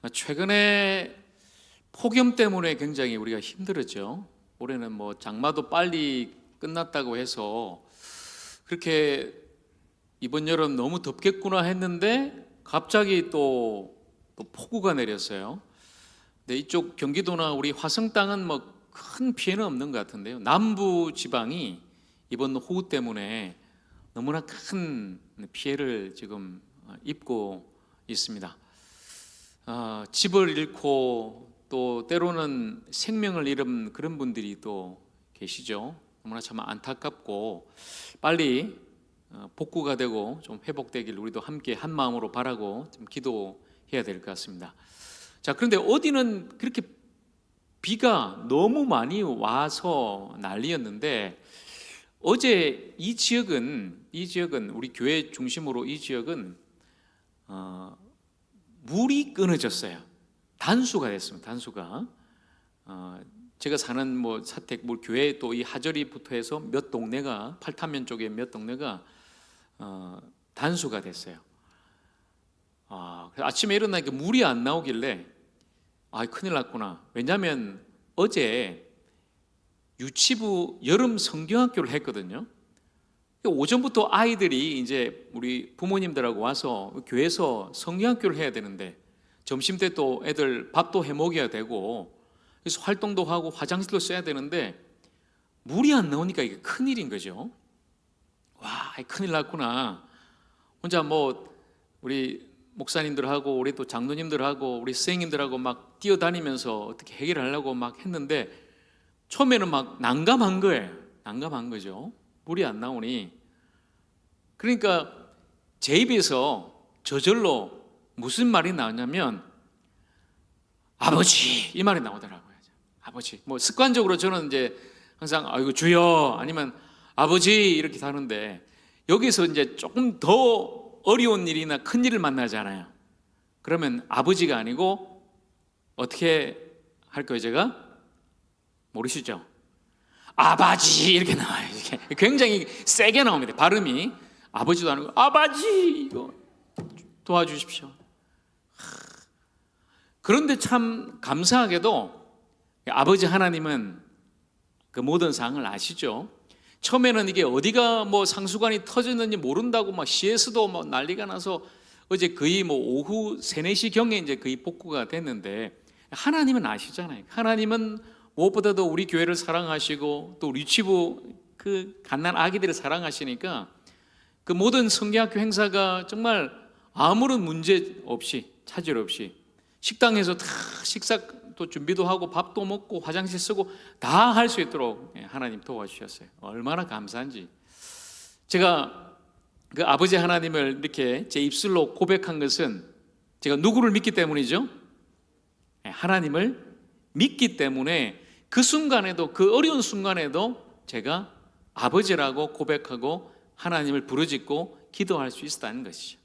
최근에 폭염 때문에 굉장히 우리가 힘들었죠. 올해는 뭐 장마도 빨리 끝났다고 해서 그렇게 이번 여름 너무 덥겠구나 했는데 갑자기 또 폭우가 내렸어요. 근데 이쪽 경기도나 우리 화성 땅은 뭐 큰 피해는 없는 것 같은데요. 남부 지방이 이번 호우 때문에 너무나 큰 피해를 지금 입고 있습니다. 집을 잃고 또 때로는 생명을 잃은 그런 분들이 또 계시죠. 너무나 참 안타깝고 빨리 복구가 되고 좀 회복되길 우리도 함께 한 마음으로 바라고 좀 기도해야 될 것 같습니다. 자, 그런데 어디는 그렇게 비가 너무 많이 와서 난리였는데 어제 이 지역은 우리 교회 중심으로 이 지역은 물이 끊어졌어요. 단수가 됐습니다. 단수가 제가 사는 뭐 사택 뭐 교회 또 이 하저리부터 해서 몇 동네가 팔타면 쪽에 몇 동네가 단수가 됐어요. 아침에 일어나니까 물이 안 나오길래 큰일 났구나. 왜냐하면 어제 유치부 여름 성경학교를 했거든요. 오전부터 아이들이 이제 우리 부모님들하고 와서 교회에서 성경학교를 해야 되는데 점심 때 또 애들 밥도 해 먹여야 되고 그래서 활동도 하고 화장실도 써야 되는데 물이 안 나오니까 이게 큰일인 거죠. 와, 큰일 났구나. 혼자 뭐 우리 목사님들하고 우리 또 장로님들하고 우리 선생님들하고 막 뛰어다니면서 어떻게 해결하려고 막 했는데 처음에는 막 난감한 거예요. 난감한 거죠. 물이 안 나오니. 그러니까 제 입에서 저절로 무슨 말이 나오냐면 아버지 이 말이 나오더라고요. 아버지. 뭐 습관적으로 저는 이제 항상 아이고 주여 아니면 아버지 이렇게 하는데 여기서 이제 조금 더 어려운 일이나 큰 일을 만나잖아요. 그러면 아버지가 아니고 어떻게 할 거예요? 제가 모르시죠? 아바지 이렇게 나와요. 이렇게 굉장히 세게 나옵니다. 발음이 아버지도 아니고 아바지 이거 도와주십시오. 그런데 참 감사하게도 아버지 하나님은 그 모든 상황을 아시죠. 처음에는 이게 어디가 뭐 상수관이 터졌는지 모른다고 막 시에서도 뭐 난리가 나서 어제 거의 뭐 오후 3, 4시 경에 이제 거의 복구가 됐는데 하나님은 아시잖아요. 하나님은 무엇보다도 우리 교회를 사랑하시고 또 유치부 그 갓난 아기들을 사랑하시니까 그 모든 성경학교 행사가 정말 아무런 문제 없이 차질 없이 식당에서 다 식사 또 준비도 하고 밥도 먹고 화장실 쓰고 다 할 수 있도록 하나님 도와주셨어요. 얼마나 감사한지. 제가 그 아버지 하나님을 이렇게 제 입술로 고백한 것은 제가 누구를 믿기 때문이죠? 하나님을 믿기 때문에 그 순간에도 그 어려운 순간에도 제가 아버지라고 고백하고 하나님을 부르짖고 기도할 수 있었다는 것이죠.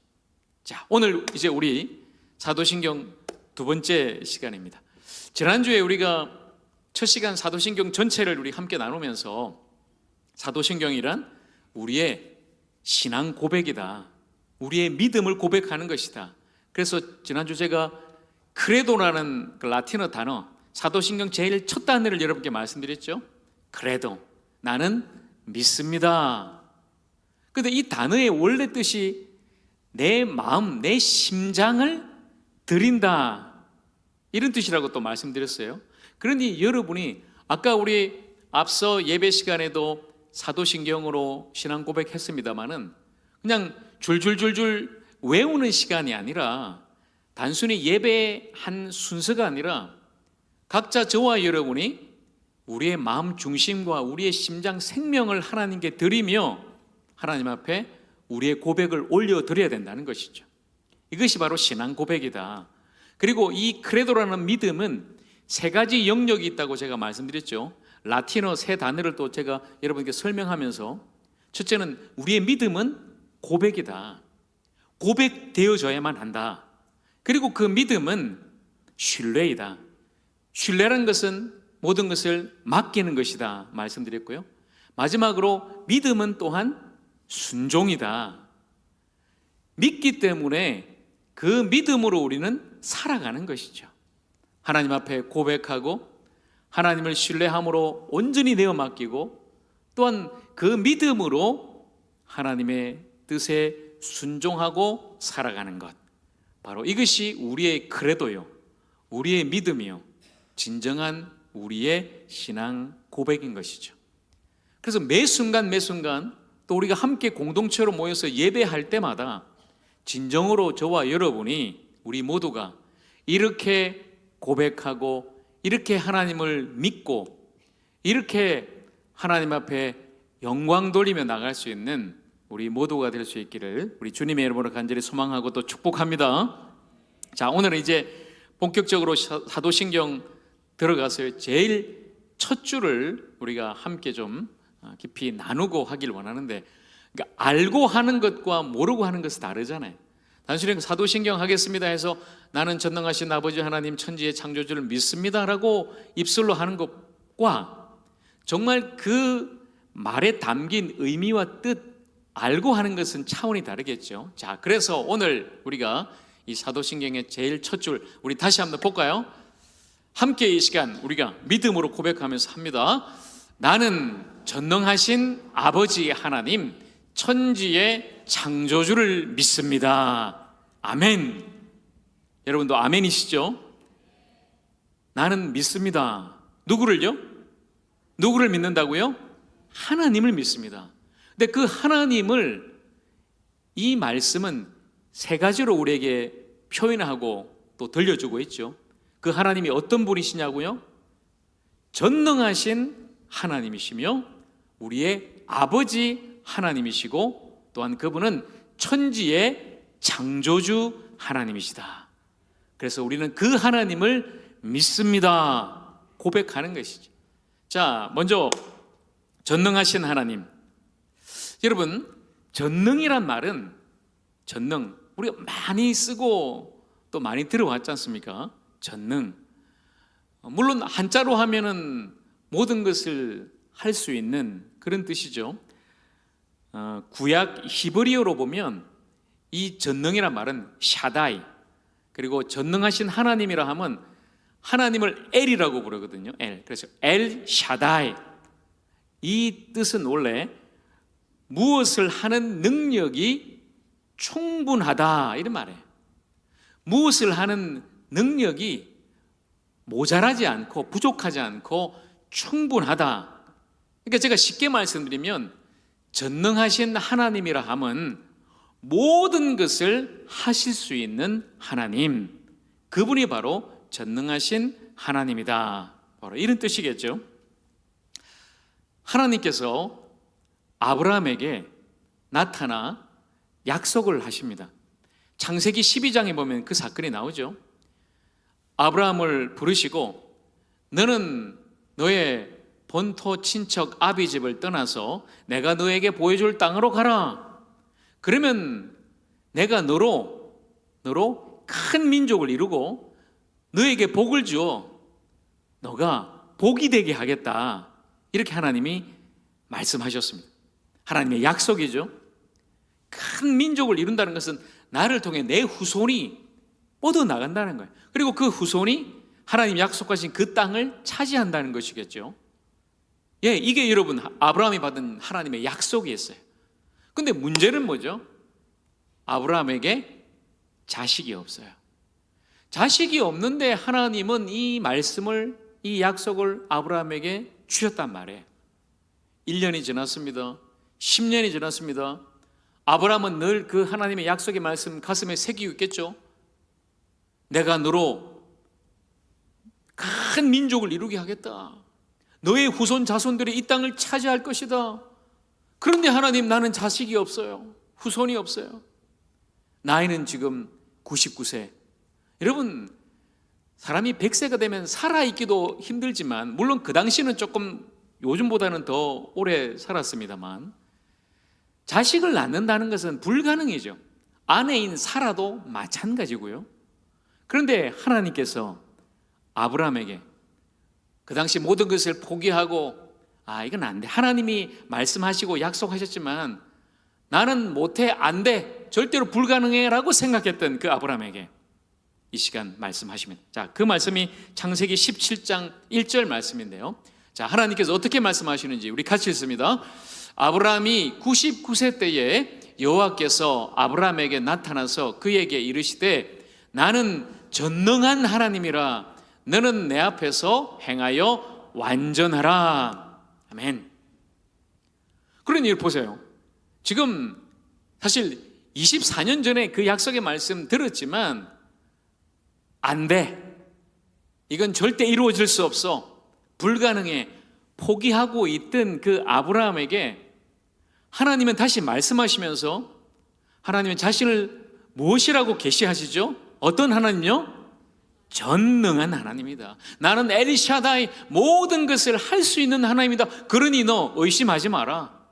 자, 오늘 이제 우리 사도신경 두 번째 시간입니다. 지난주에 우리가 첫 시간 사도신경 전체를 우리 함께 나누면서 사도신경이란 우리의 신앙 고백이다. 우리의 믿음을 고백하는 것이다. 그래서 지난주 제가 크레도라는 그 라틴어 단어 사도신경 제일 첫 단어를 여러분께 말씀드렸죠. 크레도, 나는 믿습니다. 그런데 이 단어의 원래 뜻이 내 마음, 내 심장을 드린다 이런 뜻이라고 또 말씀드렸어요. 그러니 여러분이 아까 우리 앞서 예배 시간에도 사도신경으로 신앙 고백했습니다마는 그냥 줄줄줄줄 외우는 시간이 아니라 단순히 예배의 한 순서가 아니라 각자 저와 여러분이 우리의 마음 중심과 우리의 심장 생명을 하나님께 드리며 하나님 앞에 우리의 고백을 올려드려야 된다는 것이죠. 이것이 바로 신앙 고백이다. 그리고 이 크레도라는 믿음은 세 가지 영역이 있다고 제가 말씀드렸죠. 라틴어 세 단어를 또 제가 여러분께 설명하면서 첫째는 우리의 믿음은 고백이다. 고백되어져야만 한다. 그리고 그 믿음은 신뢰이다. 신뢰라는 것은 모든 것을 맡기는 것이다 말씀드렸고요. 마지막으로 믿음은 또한 순종이다. 믿기 때문에 그 믿음으로 우리는 살아가는 것이죠. 하나님 앞에 고백하고 하나님을 신뢰함으로 온전히 내어 맡기고 또한 그 믿음으로 하나님의 뜻에 순종하고 살아가는 것, 바로 이것이 우리의 크레도요, 우리의 믿음이요, 진정한 우리의 신앙 고백인 것이죠. 그래서 매 순간 또 우리가 함께 공동체로 모여서 예배할 때마다 진정으로 저와 여러분이, 우리 모두가 이렇게 고백하고 이렇게 하나님을 믿고 이렇게 하나님 앞에 영광 돌리며 나갈 수 있는 우리 모두가 될 수 있기를 우리 주님의 이름으로 간절히 소망하고 또 축복합니다. 자, 오늘은 이제 본격적으로 사도신경 들어가서 제일 첫 줄을 우리가 함께 좀 깊이 나누고 하길 원하는데, 그러니까 알고 하는 것과 모르고 하는 것은 다르잖아요. 단순히 사도신경 하겠습니다 해서 나는 전능하신 아버지 하나님 천지의 창조주를 믿습니다 라고 입술로 하는 것과 정말 그 말에 담긴 의미와 뜻 알고 하는 것은 차원이 다르겠죠. 자, 그래서 오늘 우리가 이 사도신경의 제일 첫 줄 우리 다시 한번 볼까요? 함께 이 시간 우리가 믿음으로 고백하면서 합니다. 나는 전능하신 아버지 하나님 천지의 창조주를 믿습니다. 아멘. 여러분도 아멘이시죠? 나는 믿습니다. 누구를요? 누구를 믿는다고요? 하나님을 믿습니다. 근데 그 하나님을, 이 말씀은 세 가지로 우리에게 표현하고 또 들려주고 있죠. 그 하나님이 어떤 분이시냐고요? 전능하신 하나님이시며 우리의 아버지 하나님이시고 또한 그분은 천지의 창조주 하나님이시다. 그래서 우리는 그 하나님을 믿습니다. 고백하는 것이죠. 자, 먼저 전능하신 하나님. 여러분, 전능이란 말은, 전능, 우리가 많이 쓰고 또 많이 들어왔지 않습니까? 전능. 물론 한자로 하면은 모든 것을 할 수 있는 그런 뜻이죠. 구약 히브리어로 보면 이 전능이란 말은 샤다이, 그리고 전능하신 하나님이라 하면 하나님을 엘이라고 부르거든요. 엘. 그래서 엘 샤다이. 이 뜻은 원래 무엇을 하는 능력이 충분하다 이런 말이에요. 무엇을 하는 능력이 모자라지 않고 부족하지 않고 충분하다. 그러니까 제가 쉽게 말씀드리면 전능하신 하나님이라 하면 모든 것을 하실 수 있는 하나님, 그분이 바로 전능하신 하나님이다. 바로 이런 뜻이겠죠. 하나님께서 아브라함에게 나타나 약속을 하십니다. 창세기 12장에 보면 그 사건이 나오죠. 아브라함을 부르시고 너는 너의 본토 친척 아비 집을 떠나서 내가 너에게 보여줄 땅으로 가라. 그러면 내가 너로 큰 민족을 이루고 너에게 복을 주어 너가 복이 되게 하겠다. 이렇게 하나님이 말씀하셨습니다. 하나님의 약속이죠. 큰 민족을 이룬다는 것은 나를 통해 내 후손이 뻗어나간다는 거예요. 그리고 그 후손이 하나님 약속하신 그 땅을 차지한다는 것이겠죠. 예, 이게 여러분 아브라함이 받은 하나님의 약속이었어요. 근데 문제는 뭐죠? 아브라함에게 자식이 없어요. 자식이 없는데 하나님은 이 말씀을, 이 약속을 아브라함에게 주셨단 말이에요. 1년이 지났습니다. 10년이 지났습니다. 아브라함은 늘 그 하나님의 약속의 말씀 가슴에 새기고 있겠죠. 내가 너로 큰 민족을 이루게 하겠다. 너의 후손 자손들이 이 땅을 차지할 것이다. 그런데 하나님, 나는 자식이 없어요. 후손이 없어요. 나이는 지금 99세. 여러분, 사람이 100세가 되면 살아있기도 힘들지만, 물론 그 당시는 조금 요즘보다는 더 오래 살았습니다만, 자식을 낳는다는 것은 불가능이죠. 아내인 사라도 마찬가지고요. 그런데 하나님께서 아브라함에게 그 당시 모든 것을 포기하고, 이건 안 돼. 하나님이 말씀하시고 약속하셨지만 나는 못해, 안 돼, 절대로 불가능해 라고 생각했던 그 아브라함에게 이 시간 말씀하십니다. 자, 그 말씀이 창세기 17장 1절 말씀인데요. 자, 하나님께서 어떻게 말씀하시는지 우리 같이 읽습니다. 아브라함이 99세 때에 여호와께서 아브라함에게 나타나서 그에게 이르시되 나는 전능한 하나님이라 너는 내 앞에서 행하여 완전하라. 아멘. 그러니 이걸 보세요. 지금 사실 24년 전에 그 약속의 말씀 들었지만 안 돼. 이건 절대 이루어질 수 없어. 불가능해. 포기하고 있던 그 아브라함에게 하나님은 다시 말씀하시면서 하나님은 자신을 무엇이라고 계시하시죠? 어떤 하나님요? 전능한 하나님이다. 나는 엘샤다이 모든 것을 할 수 있는 하나님이다. 그러니 너 의심하지 마라.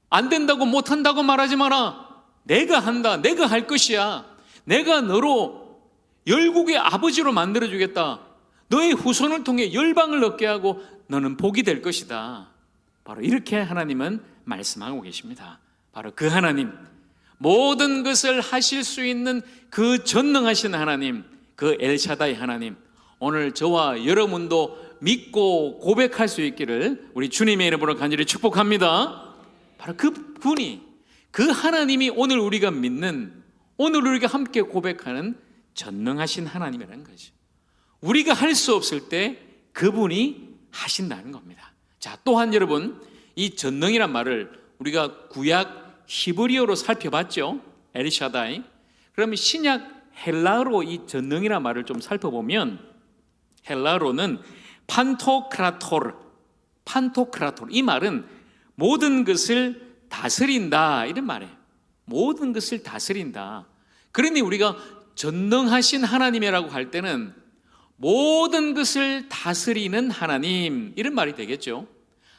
안 된다고 못한다고 말하지 마라. 내가 한다. 내가 할 것이야. 내가 너로 열국의 아버지로 만들어주겠다. 너의 후손을 통해 열방을 얻게 하고 너는 복이 될 것이다. 바로 이렇게 하나님은 말씀하고 계십니다. 바로 그 하나님, 모든 것을 하실 수 있는 그 전능하신 하나님, 그 엘샤다이 하나님, 오늘 저와 여러분도 믿고 고백할 수 있기를 우리 주님의 이름으로 간절히 축복합니다. 바로 그 분이, 그 하나님이 오늘 우리가 믿는, 오늘 우리가 함께 고백하는 전능하신 하나님이라는 거죠. 우리가 할 수 없을 때 그분이 하신다는 겁니다. 자, 또한 여러분, 이 전능이란 말을 우리가 구약 히브리어로 살펴봤죠. 엘샤다이. 그러면 신약 헬라어로 이 전능이란 말을 좀 살펴보면 헬라어로는 판토크라토르, 이 말은 모든 것을 다스린다 이런 말이에요. 모든 것을 다스린다. 그러니 우리가 전능하신 하나님이라고 할 때는 모든 것을 다스리는 하나님 이런 말이 되겠죠.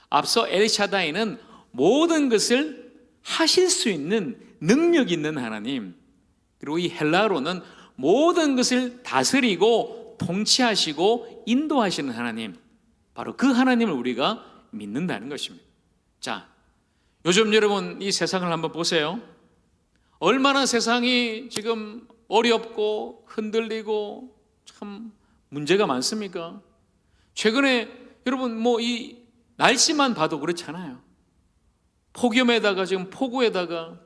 앞서 엘샤다이는 모든 것을 하실 수 있는 능력 있는 하나님, 그리고 이 헬라어로는 모든 것을 다스리고 통치하시고 인도하시는 하나님, 바로 그 하나님을 우리가 믿는다는 것입니다. 자, 요즘 여러분 이 세상을 한번 보세요. 얼마나 세상이 지금 어렵고 흔들리고 참 문제가 많습니까? 최근에 여러분 뭐 이 날씨만 봐도 그렇잖아요. 폭염에다가 지금 폭우에다가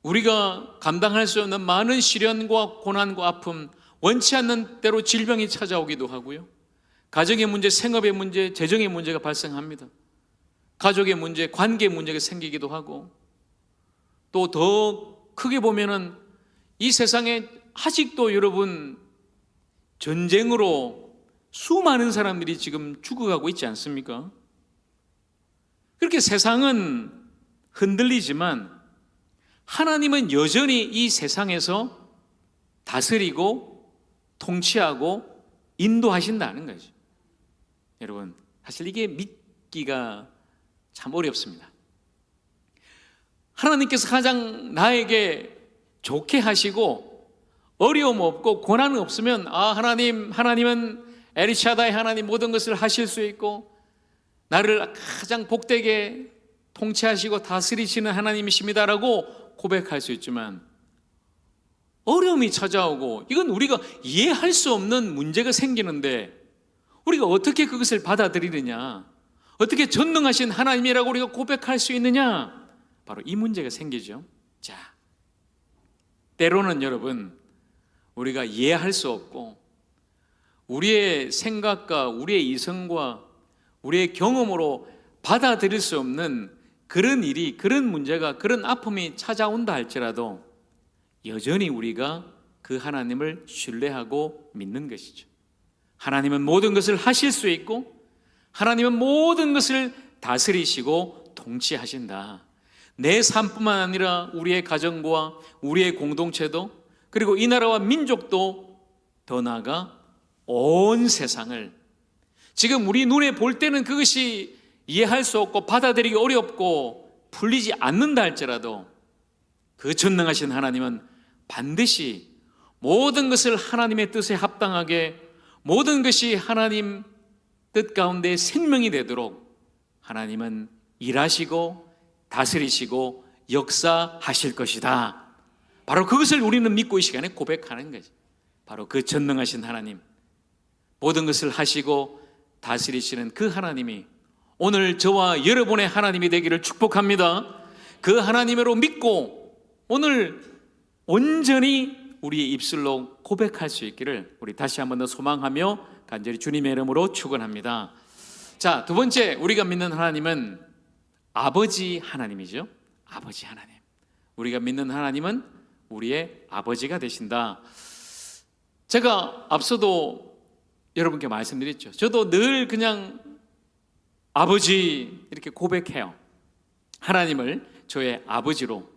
우리가 감당할 수 없는 많은 시련과 고난과 아픔, 원치 않는 때로 질병이 찾아오기도 하고요. 가정의 문제, 생업의 문제, 재정의 문제가 발생합니다. 가족의 문제, 관계 문제가 생기기도 하고, 또 더 크게 보면은 이 세상에 아직도 여러분 전쟁으로 수많은 사람들이 지금 죽어가고 있지 않습니까? 그렇게 세상은 흔들리지만 하나님은 여전히 이 세상에서 다스리고 통치하고 인도하신다는 거죠. 여러분, 사실 이게 믿기가 참 어렵습니다. 하나님께서 가장 나에게 좋게 하시고 어려움 없고 고난 없으면 하나님은 엘샤다이 하나님 모든 것을 하실 수 있고 나를 가장 복되게 통치하시고 다스리시는 하나님이십니다라고 고백할 수 있지만 어려움이 찾아오고 이건 우리가 이해할 수 없는 문제가 생기는데 우리가 어떻게 그것을 받아들이느냐, 어떻게 전능하신 하나님이라고 우리가 고백할 수 있느냐, 바로 이 문제가 생기죠. 자, 때로는 여러분 우리가 이해할 수 없고 우리의 생각과 우리의 이성과 우리의 경험으로 받아들일 수 없는 그런 일이, 그런 문제가, 그런 아픔이 찾아온다 할지라도 여전히 우리가 그 하나님을 신뢰하고 믿는 것이죠. 하나님은 모든 것을 하실 수 있고 하나님은 모든 것을 다스리시고 통치하신다. 내 삶뿐만 아니라 우리의 가정과 우리의 공동체도, 그리고 이 나라와 민족도, 더 나아가 온 세상을, 지금 우리 눈에 볼 때는 그것이 이해할 수 없고 받아들이기 어렵고 풀리지 않는다 할지라도 그 전능하신 하나님은 반드시 모든 것을 하나님의 뜻에 합당하게, 모든 것이 하나님 뜻 가운데 생명이 되도록 하나님은 일하시고 다스리시고 역사하실 것이다. 바로 그것을 우리는 믿고 이 시간에 고백하는 거죠. 바로 그 전능하신 하나님, 모든 것을 하시고 다스리시는 그 하나님이 오늘 저와 여러분의 하나님이 되기를 축복합니다. 그 하나님으로 믿고 오늘 온전히 우리의 입술로 고백할 수 있기를 우리 다시 한번 더 소망하며 간절히 주님의 이름으로 축원합니다. 자, 두 번째 우리가 믿는 하나님은 아버지 하나님이죠. 아버지 하나님. 우리가 믿는 하나님은 우리의 아버지가 되신다. 제가 앞서도 여러분께 말씀드렸죠. 저도 늘 그냥 아버지 이렇게 고백해요. 하나님을 저의 아버지로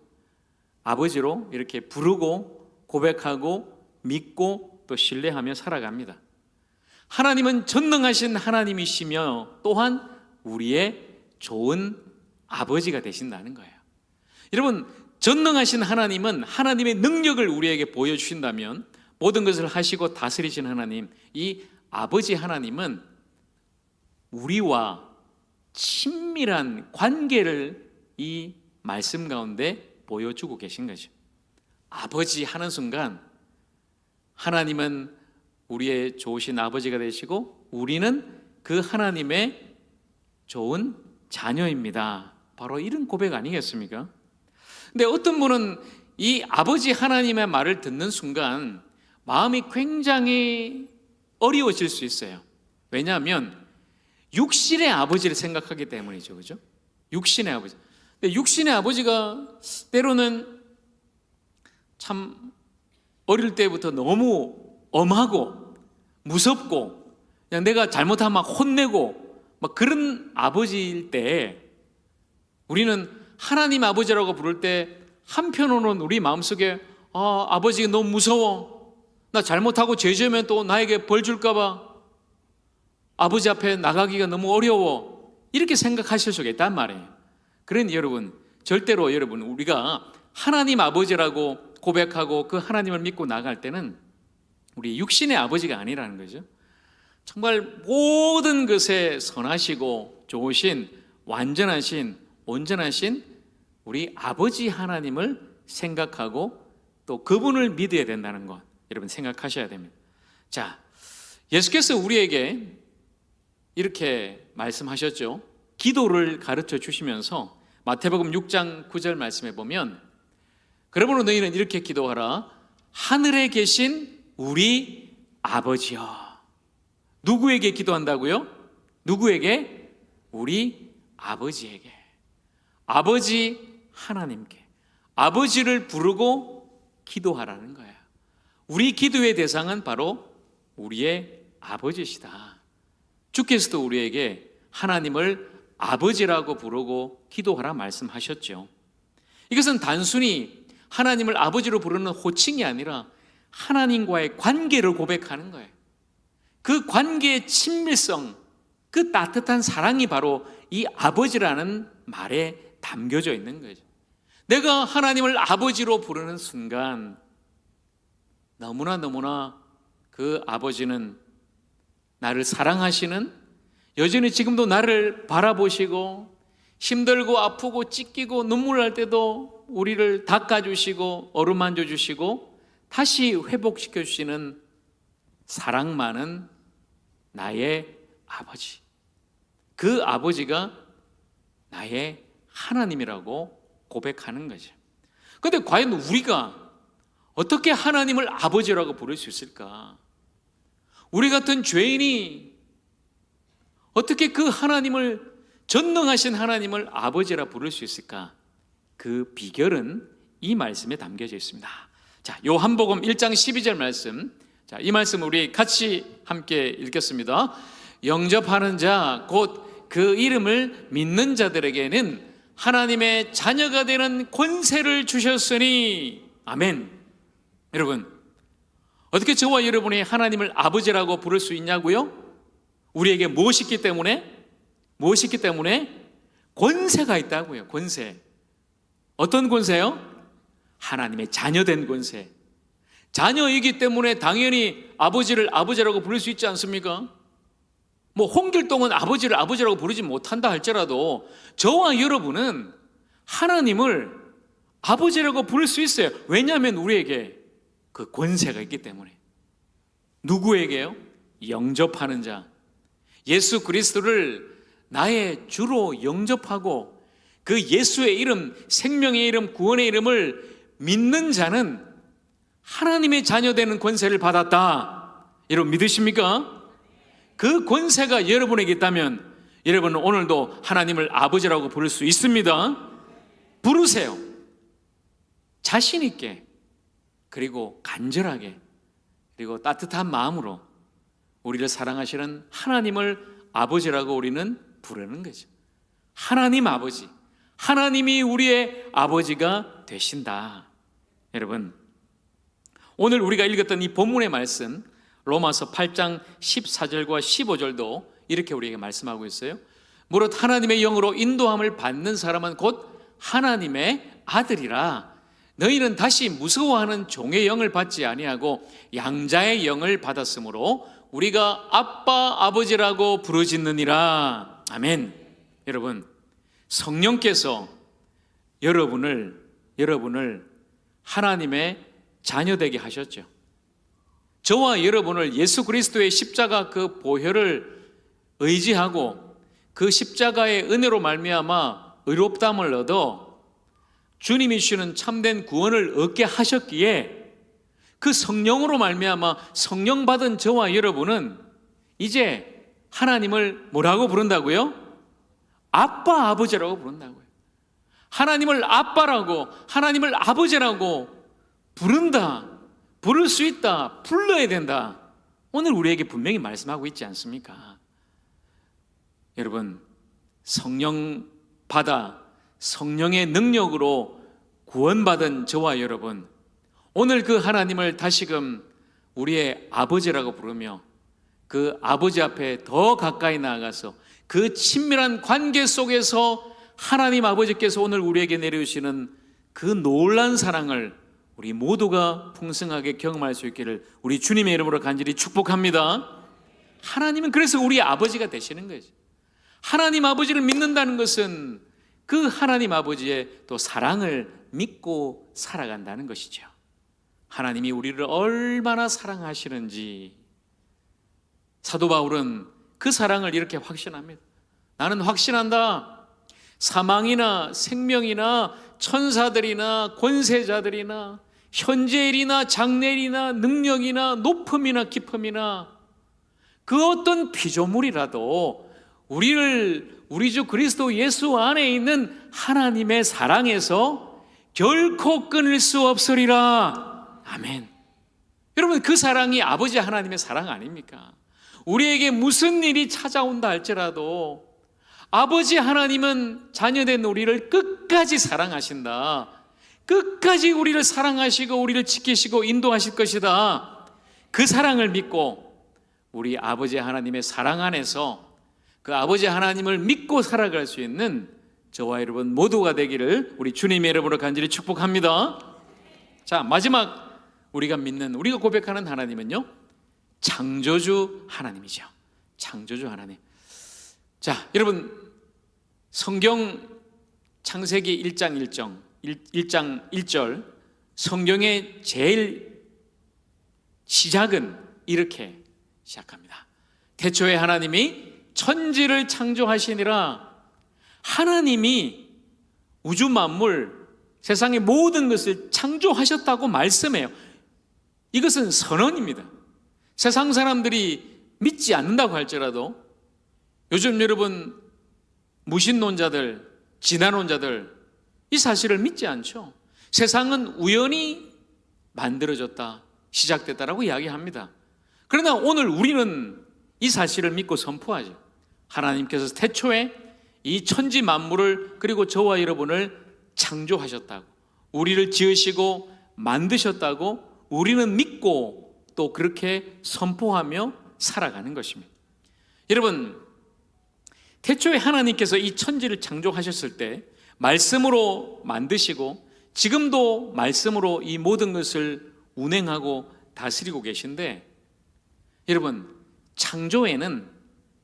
이렇게 부르고 고백하고 믿고 또 신뢰하며 살아갑니다. 하나님은 전능하신 하나님이시며 또한 우리의 좋은 아버지가 되신다는 거예요. 여러분, 전능하신 하나님은 하나님의 능력을 우리에게 보여주신다면 모든 것을 하시고 다스리신 하나님, 이 아버지 하나님은 우리와 친밀한 관계를 이 말씀 가운데 보여주고 계신 거죠. 아버지 하는 순간 하나님은 우리의 좋으신 아버지가 되시고 우리는 그 하나님의 좋은 자녀입니다. 바로 이런 고백 아니겠습니까? 근데 어떤 분은 이 아버지 하나님의 말을 듣는 순간 마음이 굉장히 어려워질 수 있어요. 왜냐하면 육신의 아버지를 생각하기 때문이죠. 그죠? 육신의 아버지. 근데 육신의 아버지가 때로는 참 어릴 때부터 너무 엄하고 무섭고 그냥 내가 잘못하면 막 혼내고 막 그런 아버지일 때 우리는 하나님 아버지라고 부를 때 한편으로는 우리 마음속에 아버지가 너무 무서워. 나 잘못하고 죄 지으면 또 나에게 벌 줄까 봐 아버지 앞에 나가기가 너무 어려워. 이렇게 생각하실 수가 있단 말이에요. 그러니 여러분, 절대로 여러분 우리가 하나님 아버지라고 고백하고 그 하나님을 믿고 나갈 때는 우리 육신의 아버지가 아니라는 거죠. 정말 모든 것에 선하시고 좋으신 완전하신 온전하신 우리 아버지 하나님을 생각하고 또 그분을 믿어야 된다는 것 여러분 생각하셔야 됩니다. 자, 예수께서 우리에게 이렇게 말씀하셨죠. 기도를 가르쳐 주시면서 마태복음 6장 9절 말씀에 보면 그러므로 너희는 이렇게 기도하라. 하늘에 계신 우리 아버지여. 누구에게 기도한다고요? 누구에게? 우리 아버지에게. 아버지 하나님께. 아버지를 부르고 기도하라는 거예요. 우리 기도의 대상은 바로 우리의 아버지시다. 주께서도 우리에게 하나님을 아버지라고 부르고 기도하라 말씀하셨죠. 이것은 단순히 하나님을 아버지로 부르는 호칭이 아니라 하나님과의 관계를 고백하는 거예요. 그 관계의 친밀성, 그 따뜻한 사랑이 바로 이 아버지라는 말에 담겨져 있는 거죠. 내가 하나님을 아버지로 부르는 순간 너무나 그 아버지는 나를 사랑하시는, 여전히 지금도 나를 바라보시고 힘들고 아프고 찢기고 눈물 날 때도 우리를 닦아주시고 어루만져 주시고 다시 회복시켜 주시는 사랑 많은 나의 아버지, 그 아버지가 나의 하나님이라고 고백하는 거죠. 그런데 과연 우리가 어떻게 하나님을 아버지라고 부를 수 있을까? 우리 같은 죄인이 어떻게 그 하나님을, 전능하신 하나님을 아버지라 부를 수 있을까? 그 비결은 이 말씀에 담겨져 있습니다. 자, 요한복음 1장 12절 말씀. 자, 이 말씀 우리 같이 함께 읽겠습니다. 영접하는 자, 곧 그 이름을 믿는 자들에게는 하나님의 자녀가 되는 권세를 주셨으니. 아멘. 여러분, 어떻게 저와 여러분이 하나님을 아버지라고 부를 수 있냐고요? 우리에게 무엇이 있기 때문에? 무엇이 있기 때문에? 권세가 있다고요. 권세. 어떤 권세요? 하나님의 자녀된 권세. 자녀이기 때문에 당연히 아버지를 아버지라고 부를 수 있지 않습니까? 뭐 홍길동은 아버지를 아버지라고 부르지 못한다 할지라도 저와 여러분은 하나님을 아버지라고 부를 수 있어요. 왜냐하면 우리에게 그 권세가 있기 때문에. 누구에게요? 영접하는 자. 예수 그리스도를 나의 주로 영접하고 그 예수의 이름, 생명의 이름, 구원의 이름을 믿는 자는 하나님의 자녀되는 권세를 받았다. 여러분 믿으십니까? 그 권세가 여러분에게 있다면 여러분은 오늘도 하나님을 아버지라고 부를 수 있습니다. 부르세요. 자신 있게, 그리고 간절하게, 그리고 따뜻한 마음으로 우리를 사랑하시는 하나님을 아버지라고 우리는 부르는 거죠. 하나님 아버지, 하나님이 우리의 아버지가 되신다. 여러분, 오늘 우리가 읽었던 이 본문의 말씀 로마서 8장 14절과 15절도 이렇게 우리에게 말씀하고 있어요. 무릇 하나님의 영으로 인도함을 받는 사람은 곧 하나님의 아들이라. 너희는 다시 무서워하는 종의 영을 받지 아니하고 양자의 영을 받았으므로 우리가 아빠 아버지라고 부르짖느니라. 아멘. 여러분, 성령께서 여러분을 하나님의 자녀되게 하셨죠. 저와 여러분을 예수 그리스도의 십자가 그 보혈을 의지하고 그 십자가의 은혜로 말미암아 의롭다함을 얻어 주님이 주시는 참된 구원을 얻게 하셨기에 그 성령으로 말미암아 성령 받은 저와 여러분은 이제 하나님을 뭐라고 부른다고요? 아빠 아버지라고 부른다고요. 하나님을 아빠라고, 하나님을 아버지라고 부른다, 부를 수 있다, 불러야 된다. 오늘 우리에게 분명히 말씀하고 있지 않습니까? 여러분, 성령 받아 성령의 능력으로 구원받은 저와 여러분, 오늘 그 하나님을 다시금 우리의 아버지라고 부르며 그 아버지 앞에 더 가까이 나아가서 그 친밀한 관계 속에서 하나님 아버지께서 오늘 우리에게 내려주시는 그 놀라운 사랑을 우리 모두가 풍성하게 경험할 수 있기를 우리 주님의 이름으로 간절히 축복합니다. 하나님은 그래서 우리 아버지가 되시는 거죠. 하나님 아버지를 믿는다는 것은 그 하나님 아버지의 또 사랑을 믿고 살아간다는 것이죠. 하나님이 우리를 얼마나 사랑하시는지 사도 바울은 그 사랑을 이렇게 확신합니다. 나는 확신한다. 사망이나 생명이나 천사들이나 권세자들이나 현재일이나 장래일이나 능력이나 높음이나 깊음이나 그 어떤 피조물이라도 우리 주 그리스도 예수 안에 있는 하나님의 사랑에서 결코 끊을 수 없으리라. 아멘. 여러분, 그 사랑이 아버지 하나님의 사랑 아닙니까? 우리에게 무슨 일이 찾아온다 할지라도 아버지 하나님은 자녀된 우리를 끝까지 사랑하신다. 끝까지 우리를 사랑하시고 우리를 지키시고 인도하실 것이다. 그 사랑을 믿고 우리 아버지 하나님의 사랑 안에서 그 아버지 하나님을 믿고 살아갈 수 있는 저와 여러분 모두가 되기를 우리 주님의 이름으로 간절히 축복합니다. 자, 마지막 우리가 믿는, 우리가 고백하는 하나님은요, 창조주 하나님이죠. 창조주 하나님. 자, 여러분, 성경 창세기 1장 1절 성경의 제일 시작은 이렇게 시작합니다. 태초에 하나님이 천지를 창조하시니라. 하나님이 우주 만물, 세상의 모든 것을 창조하셨다고 말씀해요. 이것은 선언입니다. 세상 사람들이 믿지 않는다고 할지라도 요즘 여러분 무신론자들, 진화론자들 이 사실을 믿지 않죠. 세상은 우연히 만들어졌다, 시작됐다라고 이야기합니다. 그러나 오늘 우리는 이 사실을 믿고 선포하죠. 하나님께서 태초에 이 천지 만물을 그리고 저와 여러분을 창조하셨다고, 우리를 지으시고 만드셨다고 우리는 믿고 또 그렇게 선포하며 살아가는 것입니다. 여러분, 태초에 하나님께서 이 천지를 창조하셨을 때 말씀으로 만드시고 지금도 말씀으로 이 모든 것을 운행하고 다스리고 계신데, 여러분, 창조에는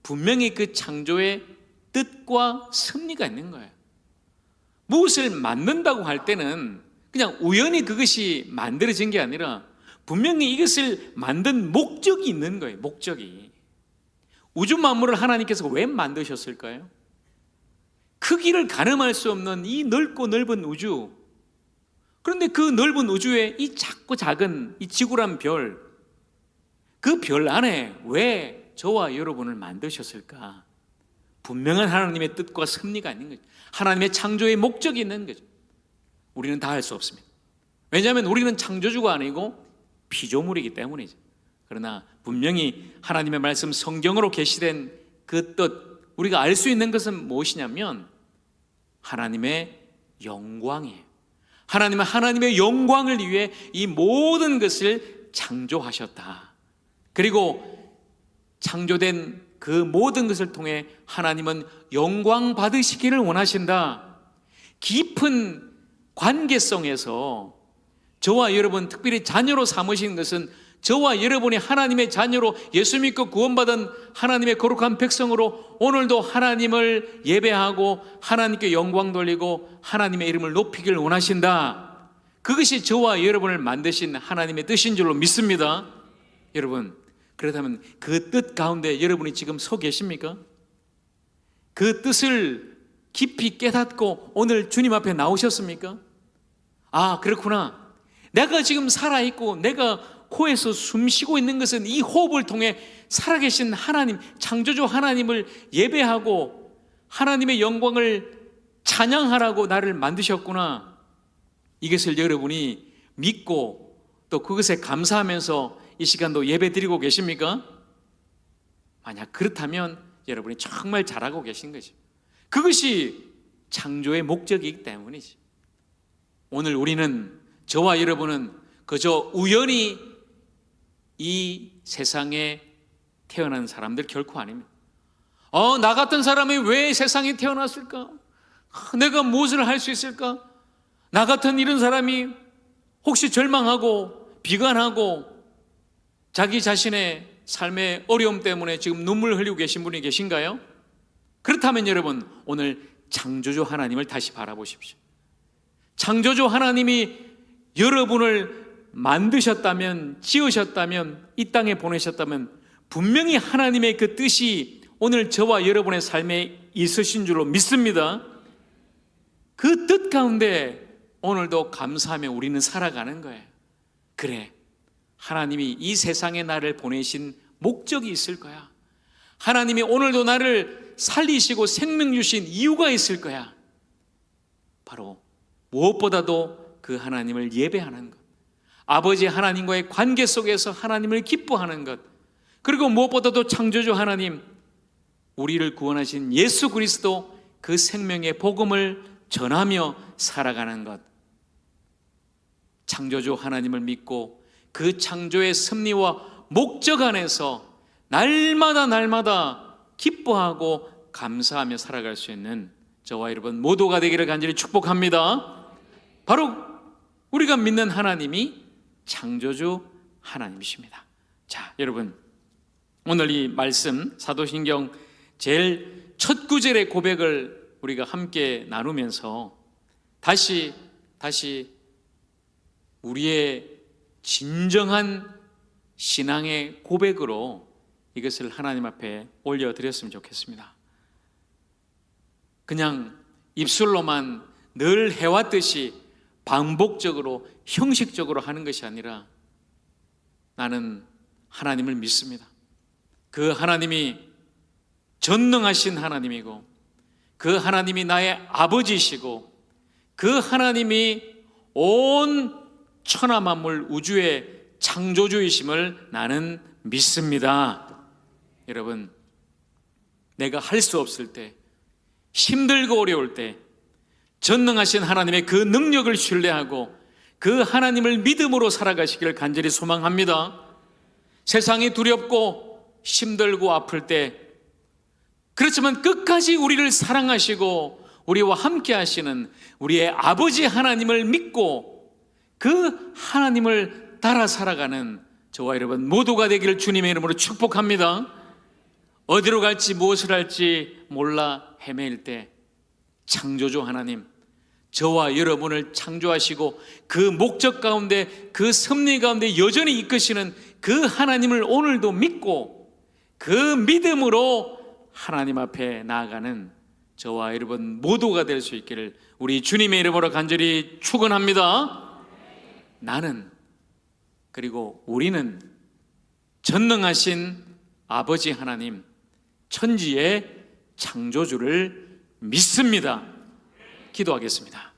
분명히 그 창조의 뜻과 섭리가 있는 거예요. 무엇을 만든다고 할 때는 그냥 우연히 그것이 만들어진 게 아니라 분명히 이것을 만든 목적이 있는 거예요. 목적이. 우주 만물을 하나님께서 왜 만드셨을까요? 크기를 가늠할 수 없는 이 넓고 넓은 우주, 그런데 그 넓은 우주에 이 작고 작은 이 지구란 별, 그 별 안에 왜 저와 여러분을 만드셨을까? 분명한 하나님의 뜻과 섭리가 있는 거죠. 하나님의 창조의 목적이 있는 거죠. 우리는 다 알 수 없습니다. 왜냐하면 우리는 창조주가 아니고 피조물이기 때문이죠. 그러나 분명히 하나님의 말씀 성경으로 계시된 그 뜻, 우리가 알 수 있는 것은 무엇이냐면 하나님의 영광이에요. 하나님은 하나님의 영광을 위해 이 모든 것을 창조하셨다. 그리고 창조된 그 모든 것을 통해 하나님은 영광 받으시기를 원하신다. 깊은 관계성에서 저와 여러분, 특별히 자녀로 삼으신 것은 저와 여러분이 하나님의 자녀로 예수 믿고 구원받은 하나님의 거룩한 백성으로 오늘도 하나님을 예배하고 하나님께 영광 돌리고 하나님의 이름을 높이기를 원하신다. 그것이 저와 여러분을 만드신 하나님의 뜻인 줄로 믿습니다. 여러분, 그렇다면 그 뜻 가운데 여러분이 지금 서 계십니까? 그 뜻을 깊이 깨닫고 오늘 주님 앞에 나오셨습니까? 아, 그렇구나. 내가 지금 살아있고 내가 코에서 숨 쉬고 있는 것은 이 호흡을 통해 살아계신 하나님, 창조주 하나님을 예배하고 하나님의 영광을 찬양하라고 나를 만드셨구나. 이것을 여러분이 믿고 또 그것에 감사하면서 이 시간도 예배 드리고 계십니까? 만약 그렇다면 여러분이 정말 잘하고 계신 거죠. 그것이 창조의 목적이기 때문이지. 오늘 우리는, 저와 여러분은 그저 우연히 이 세상에 태어난 사람들 결코 아닙니다. 나 같은 사람이 왜 세상에 태어났을까? 내가 무엇을 할 수 있을까? 나 같은 이런 사람이 혹시 절망하고 비관하고 자기 자신의 삶의 어려움 때문에 지금 눈물 흘리고 계신 분이 계신가요? 그렇다면 여러분, 오늘 창조주 하나님을 다시 바라보십시오. 창조주 하나님이 여러분을 만드셨다면, 지으셨다면, 이 땅에 보내셨다면 분명히 하나님의 그 뜻이 오늘 저와 여러분의 삶에 있으신 줄로 믿습니다. 그 뜻 가운데 오늘도 감사하며 우리는 살아가는 거예요. 그래, 하나님이 이 세상에 나를 보내신 목적이 있을 거야. 하나님이 오늘도 나를 살리시고 생명 주신 이유가 있을 거야. 바로 무엇보다도 그 하나님을 예배하는 것, 아버지 하나님과의 관계 속에서 하나님을 기뻐하는 것, 그리고 무엇보다도 창조주 하나님, 우리를 구원하신 예수 그리스도 그 생명의 복음을 전하며 살아가는 것. 창조주 하나님을 믿고 그 창조의 섭리와 목적 안에서 날마다 기뻐하고 감사하며 살아갈 수 있는 저와 여러분 모두가 되기를 간절히 축복합니다. 바로 우리가 믿는 하나님이 창조주 하나님이십니다. 자, 여러분, 오늘 이 말씀 사도신경 제일 첫 구절의 고백을 우리가 함께 나누면서 다시 우리의 진정한 신앙의 고백으로 이것을 하나님 앞에 올려드렸으면 좋겠습니다. 그냥 입술로만 늘 해왔듯이 반복적으로 형식적으로 하는 것이 아니라 나는 하나님을 믿습니다. 그 하나님이 전능하신 하나님이고 그 하나님이 나의 아버지시고 그 하나님이 온 천하 만물 우주의 창조주이심을 나는 믿습니다. 여러분, 내가 할 수 없을 때, 힘들고 어려울 때 전능하신 하나님의 그 능력을 신뢰하고 그 하나님을 믿음으로 살아가시기를 간절히 소망합니다. 세상이 두렵고 힘들고 아플 때, 그렇지만 끝까지 우리를 사랑하시고 우리와 함께 하시는 우리의 아버지 하나님을 믿고 그 하나님을 따라 살아가는 저와 여러분 모두가 되기를 주님의 이름으로 축복합니다. 어디로 갈지 무엇을 할지 몰라 헤매일 때 창조주 하나님, 저와 여러분을 창조하시고 그 목적 가운데, 그 섭리 가운데 여전히 이끄시는 그 하나님을 오늘도 믿고 그 믿음으로 하나님 앞에 나아가는 저와 여러분 모두가 될 수 있기를 우리 주님의 이름으로 간절히 축원합니다. 나는, 그리고 우리는 전능하신 아버지 하나님, 천지의 창조주를 믿습니다. 기도하겠습니다.